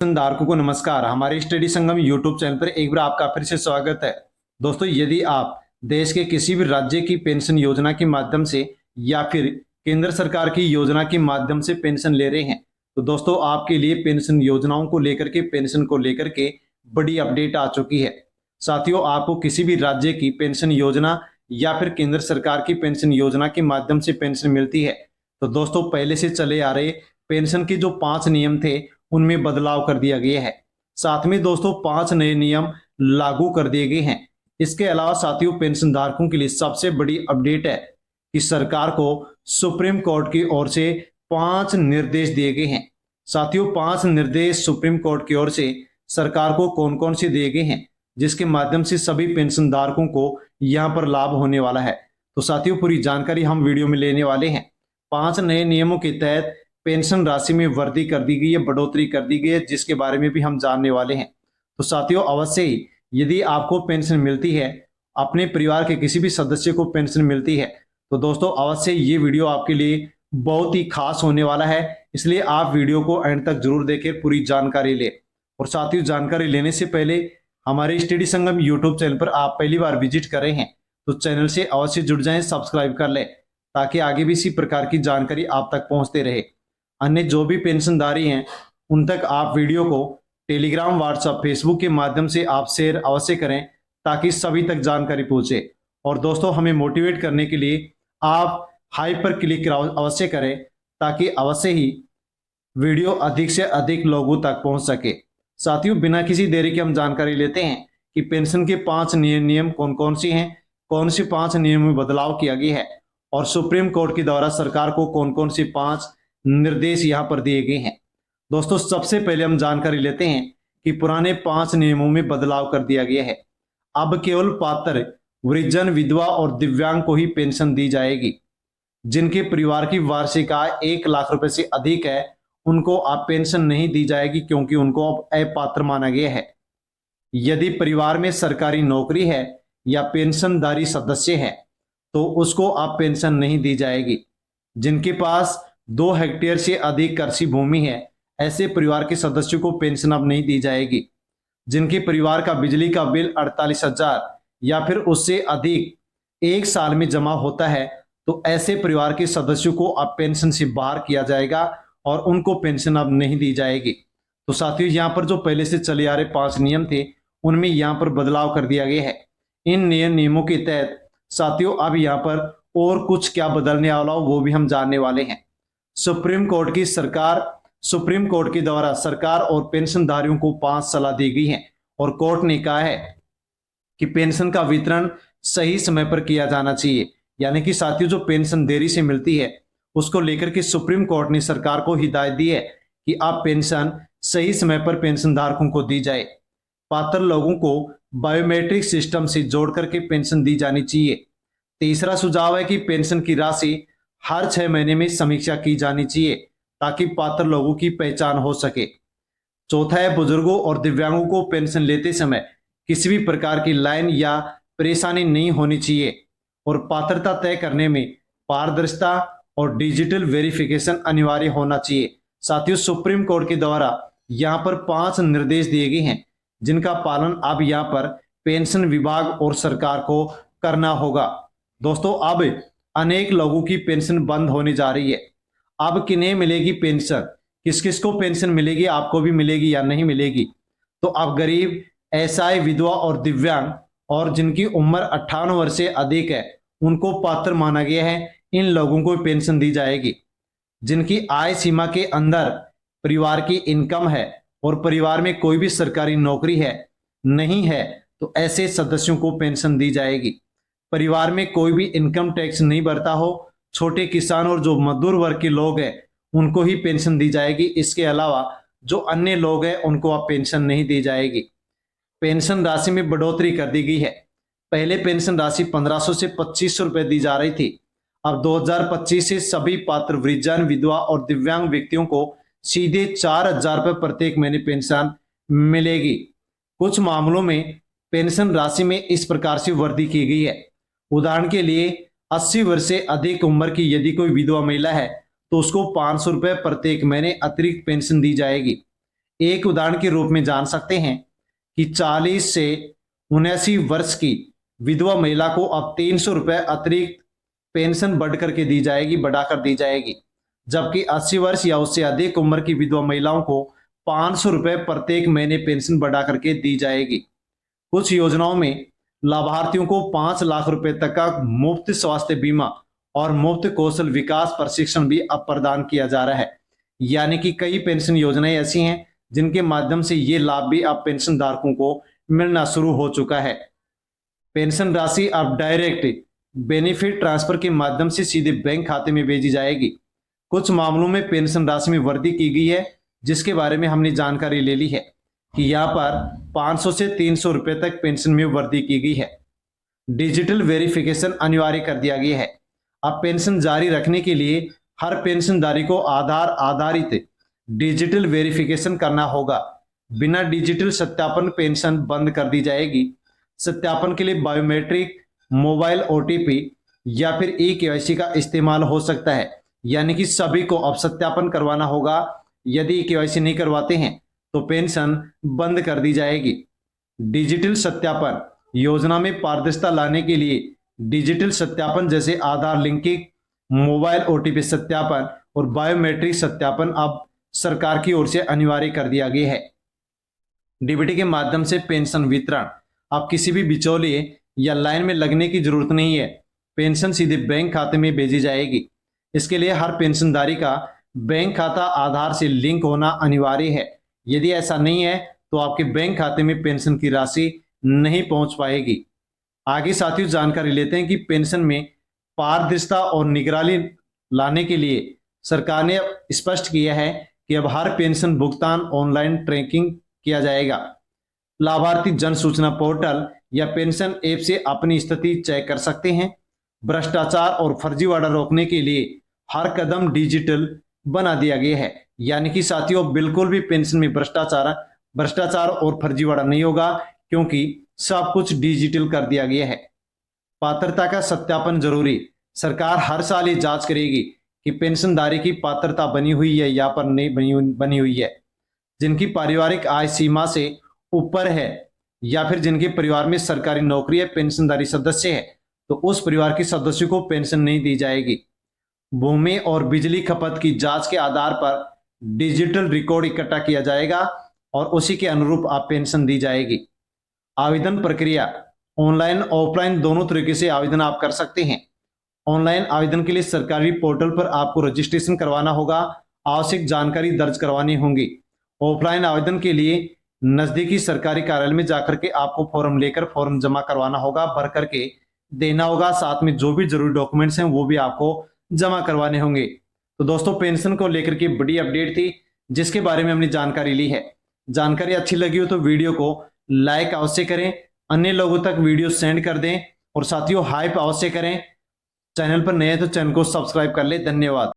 धारकों को नमस्कार। हमारे स्टडी संगम यूट्यूब चैनल पर एक बार आपका फिर से स्वागत है। दोस्तों, यदि आप देश के किसी भी राज्य की पेंशन योजना के माध्यम से या फिर केंद्र सरकार की योजना के माध्यम से पेंशन ले रहे हैं, तो दोस्तों आपके लिए पेंशन योजनाओं को लेकर के, पेंशन को लेकर के बड़ी अपडेट आ चुकी है। साथियों, आपको किसी भी राज्य की पेंशन योजना या फिर केंद्र सरकार की पेंशन योजना के माध्यम से पेंशन मिलती है, तो दोस्तों पहले से चले आ रहे पेंशन के जो 5 नियम थे उनमें बदलाव कर दिया गया है। साथ में दोस्तों 5 नए नियम लागू कर दिए गए हैं। इसके अलावा साथियों, पेंशन धारकों के लिए सबसे बड़ी अपडेट है कि सरकार को सुप्रीम कोर्ट की ओर से 5 निर्देश दिए गए हैं। साथियों, 5 निर्देश सुप्रीम कोर्ट की ओर से सरकार को कौन कौन से दिए गए हैं, जिसके माध्यम से सभी पेंशन धारकों को यहां पर लाभ होने वाला है। तो साथियों, पूरी जानकारी हम वीडियो में लेने वाले हैं। 5 नए नियमों के तहत पेंशन राशि में वृद्धि कर दी गई है, बढ़ोतरी कर दी गई है, जिसके बारे में भी हम जानने वाले हैं। तो साथियों, अवश्य ही यदि आपको पेंशन मिलती है, अपने परिवार के किसी भी सदस्य को पेंशन मिलती है, तो दोस्तों अवश्य ये वीडियो आपके लिए बहुत ही खास होने वाला है। इसलिए आप वीडियो को एंड तक जरूर देखें, पूरी जानकारी ले। और साथियों, जानकारी लेने से पहले हमारे स्टडी संगम यूट्यूब चैनल पर आप पहली बार विजिट कर रहे हैं तो चैनल से अवश्य जुड़ जाएं, सब्सक्राइब कर लें, ताकि आगे भी इसी प्रकार की जानकारी आप तक पहुंचते रहे। अन्य जो भी पेंशनधारी हैं उन तक आप वीडियो को टेलीग्राम, व्हाट्सएप, फेसबुक के माध्यम से आप शेयर अवश्य करें, ताकि सभी तक जानकारी पहुंचे। और दोस्तों, हमें मोटिवेट करने के लिए आप हाई पर क्लिक अवश्य करें, ताकि अवश्य ही वीडियो अधिक से अधिक लोगों तक पहुंच सके। साथियों, बिना किसी देरी के हम जानकारी लेते हैं कि पेंशन के 5 नियम कौन कौन से हैं, कौन से 5 नियम में बदलाव किया गया है और सुप्रीम कोर्ट के द्वारा सरकार को कौन कौन से 5 निर्देश यहां पर दिए गए हैं। दोस्तों, सबसे पहले हम जानकारी लेते हैं कि पुराने 5 नियमों में बदलाव कर दिया गया है। अब केवल पात्र वृद्धजन, विधवा और दिव्यांग को ही पेंशन दी जाएगी। जिनके परिवार की वार्षिक आय 1 लाख रुपए से अधिक है, उनको अब पेंशन नहीं दी जाएगी, क्योंकि उनको अब अपात्र माना गया है। यदि परिवार में सरकारी नौकरी है या पेंशनधारी सदस्य है, तो उसको अब पेंशन नहीं दी जाएगी। जिनके पास 2 हेक्टेयर से अधिक कृषि भूमि है, ऐसे परिवार के सदस्यों को पेंशन अब नहीं दी जाएगी। जिनके परिवार का बिजली का बिल 48,000 या फिर उससे अधिक 1 साल में जमा होता है, तो ऐसे परिवार के सदस्यों को अब पेंशन से बाहर किया जाएगा और उनको पेंशन अब नहीं दी जाएगी। तो साथियों, यहाँ पर जो पहले से चले आ रहे 5 नियम थे, उनमें यहाँ पर बदलाव कर दिया गया है। इन नियमों के तहत साथियों अब यहाँ पर और कुछ क्या बदलने वाला हो, वो भी हम जानने वाले हैं। सुप्रीम कोर्ट के द्वारा सरकार और पेंशनधारियों को 5 सलाह दी गई है और कोर्ट ने कहा है कि पेंशन का वितरण सही समय पर किया जाना चाहिए। यानी कि साथियों, जो पेंशन देरी से मिलती है उसको लेकर के सुप्रीम कोर्ट ने सरकार को हिदायत दी है कि आप पेंशन सही समय पर पेंशन धारकों को दी जाए। पात्र लोगों को बायोमेट्रिक सिस्टम से जोड़ करके पेंशन दी जानी चाहिए। तीसरा सुझाव है कि पेंशन की राशि हर 6 महीने में समीक्षा की जानी चाहिए, ताकि पात्र लोगों की पहचान हो सके। चौथा है, बुजुर्गों और दिव्यांगों को पेंशन लेते समय किसी भी प्रकार की लाइन या परेशानी नहीं होनी चाहिए और पात्रता तय करने में पारदर्शिता और डिजिटल वेरिफिकेशन अनिवार्य होना चाहिए। साथियों, सुप्रीम कोर्ट के द्वारा यहाँ पर 5 निर्देश दिए गए हैं, जिनका पालन अब यहाँ पर पेंशन विभाग और सरकार को करना होगा। दोस्तों, अब अनेक लोगों की पेंशन बंद होने जा रही है। अब किन्हें मिलेगी पेंशन, किस किस को पेंशन मिलेगी, आपको भी मिलेगी या नहीं मिलेगी? तो अब गरीब, असहाय, विधवा और दिव्यांग और जिनकी उम्र 58 वर्ष से अधिक है, उनको पात्र माना गया है। इन लोगों को पेंशन दी जाएगी। जिनकी आय सीमा के अंदर परिवार की इनकम है और परिवार में कोई भी सरकारी नौकरी है नहीं है, तो ऐसे सदस्यों को पेंशन दी जाएगी। परिवार में कोई भी इनकम टैक्स नहीं भरता हो, छोटे किसान और जो मजदूर वर्ग के लोग हैं, उनको ही पेंशन दी जाएगी। इसके अलावा जो अन्य लोग हैं, उनको अब पेंशन नहीं दी जाएगी। पेंशन राशि में बढ़ोतरी कर दी गई है। पहले पेंशन राशि 1500 से 2500 रुपए दी जा रही थी। अब 2025 से सभी पात्र वृद्धजन, विधवा और दिव्यांग व्यक्तियों को सीधे 4,000 रुपए प्रत्येक महीने पेंशन मिलेगी। कुछ मामलों में पेंशन राशि में इस प्रकार से वृद्धि की गई है। उदाहरण के लिए 80 वर्ष से अधिक उम्र की यदि कोई विधवा महिला है, तो उसको 500 रुपए प्रत्येक महीने अतिरिक्त पेंशन दी जाएगी। एक उदाहरण के रूप में जान सकते हैं कि 40 से 79 वर्ष की विधवा महिला को अब 300 रुपए अतिरिक्त पेंशन बढ़ाकर दी जाएगी, जबकि 80 वर्ष या उससे अधिक उम्र की विधवा महिलाओं को 500 रुपए प्रत्येक महीने पेंशन बढ़ा करके दी जाएगी। कुछ योजनाओं में लाभार्थियों को 5 लाख रुपए तक का मुफ्त स्वास्थ्य बीमा और मुफ्त कौशल विकास प्रशिक्षण भी अब प्रदान किया जा रहा है। यानी कि कई पेंशन योजनाएं ऐसी हैं जिनके माध्यम से ये लाभ भी अब पेंशन धारकों को मिलना शुरू हो चुका है। पेंशन राशि अब डायरेक्ट बेनिफिट ट्रांसफर के माध्यम से सीधे बैंक खाते में भेजी जाएगी। कुछ मामलों में पेंशन राशि में वृद्धि की गई है, जिसके बारे में हमने जानकारी ले ली है कि यहाँ पर 500 से 300 रुपए तक पेंशन में वृद्धि की गई है। डिजिटल वेरिफिकेशन अनिवार्य कर दिया गया है। अब पेंशन जारी रखने के लिए हर पेंशनधारी को आधार आधारित डिजिटल वेरिफिकेशन करना होगा। बिना डिजिटल सत्यापन पेंशन बंद कर दी जाएगी। सत्यापन के लिए बायोमेट्रिक, मोबाइल ओटीपी या फिर ई-केवाईसी का इस्तेमाल हो सकता है। यानी कि सभी को अब सत्यापन करवाना होगा। यदि ई-केवाईसी नहीं करवाते हैं तो पेंशन बंद कर दी जाएगी। डिजिटल सत्यापन योजना में पारदर्शिता लाने के लिए डिजिटल सत्यापन जैसे आधार लिंकिंग, मोबाइल ओटीपी सत्यापन और बायोमेट्रिक सत्यापन अब सरकार की ओर से अनिवार्य कर दिया गया है। डीबीटी के माध्यम से पेंशन वितरण अब किसी भी बिचौलिए या लाइन में लगने की जरूरत नहीं है। पेंशन सीधे बैंक खाते में भेजी जाएगी। इसके लिए हर पेंशनधारी का बैंक खाता आधार से लिंक होना अनिवार्य है। यदि ऐसा नहीं है तो आपके बैंक खाते में पेंशन की राशि नहीं पहुंच पाएगी। आगे साथियों जानकारी लेते हैं कि पेंशन में पारदर्शिता और निगरानी लाने के लिए सरकार ने स्पष्ट किया है कि अब हर पेंशन भुगतान ऑनलाइन ट्रैकिंग किया जाएगा। लाभार्थी जन सूचना पोर्टल या पेंशन ऐप से अपनी स्थिति चेक कर सकते हैं। भ्रष्टाचार और फर्जीवाड़ा रोकने के लिए हर कदम डिजिटल बना दिया गया है। यानी कि साथियों बिल्कुल भी पेंशन में भ्रष्टाचार और फर्जीवाड़ा नहीं होगा, क्योंकि सब कुछ डिजिटल कर दिया गया है। पात्रता का सत्यापन जरूरी। सरकार हर साल ये जांच करेगी कि पेंशनधारी की पात्रता बनी हुई है या पर नहीं बनी हुई है। जिनकी पारिवारिक आय सीमा से ऊपर है या फिर जिनके परिवार में सरकारी नौकरी है, पेंशनधारी सदस्य है, तो उस परिवार के सदस्यों को पेंशन नहीं दी जाएगी। भूमि और बिजली खपत की जांच के आधार पर डिजिटल रिकॉर्ड इकट्ठा किया जाएगा और उसी के अनुरूप आप पेंशन दी जाएगी। आवेदन प्रक्रिया ऑनलाइन ऑफलाइन दोनों तरीके से आवेदन आप कर सकते हैं। ऑनलाइन आवेदन के लिए सरकारी पोर्टल पर आपको रजिस्ट्रेशन करवाना होगा, आवश्यक जानकारी दर्ज करवानी होंगी। ऑफलाइन आवेदन के लिए नजदीकी सरकारी कार्यालय में जाकर के आपको फॉर्म लेकर फॉर्म जमा करवाना होगा, भर करके देना होगा। साथ में जो भी जरूरी डॉक्यूमेंट्स हैं वो भी आपको जमा करवाने होंगे। तो दोस्तों पेंशन को लेकर के बड़ी अपडेट थी जिसके बारे में हमने जानकारी ली है। जानकारी अच्छी लगी हो तो वीडियो को लाइक अवश्य करें, अन्य लोगों तक वीडियो सेंड कर दें और साथियों हाइप अवश्य करें। चैनल पर नए हैं तो चैनल को सब्सक्राइब कर ले। धन्यवाद।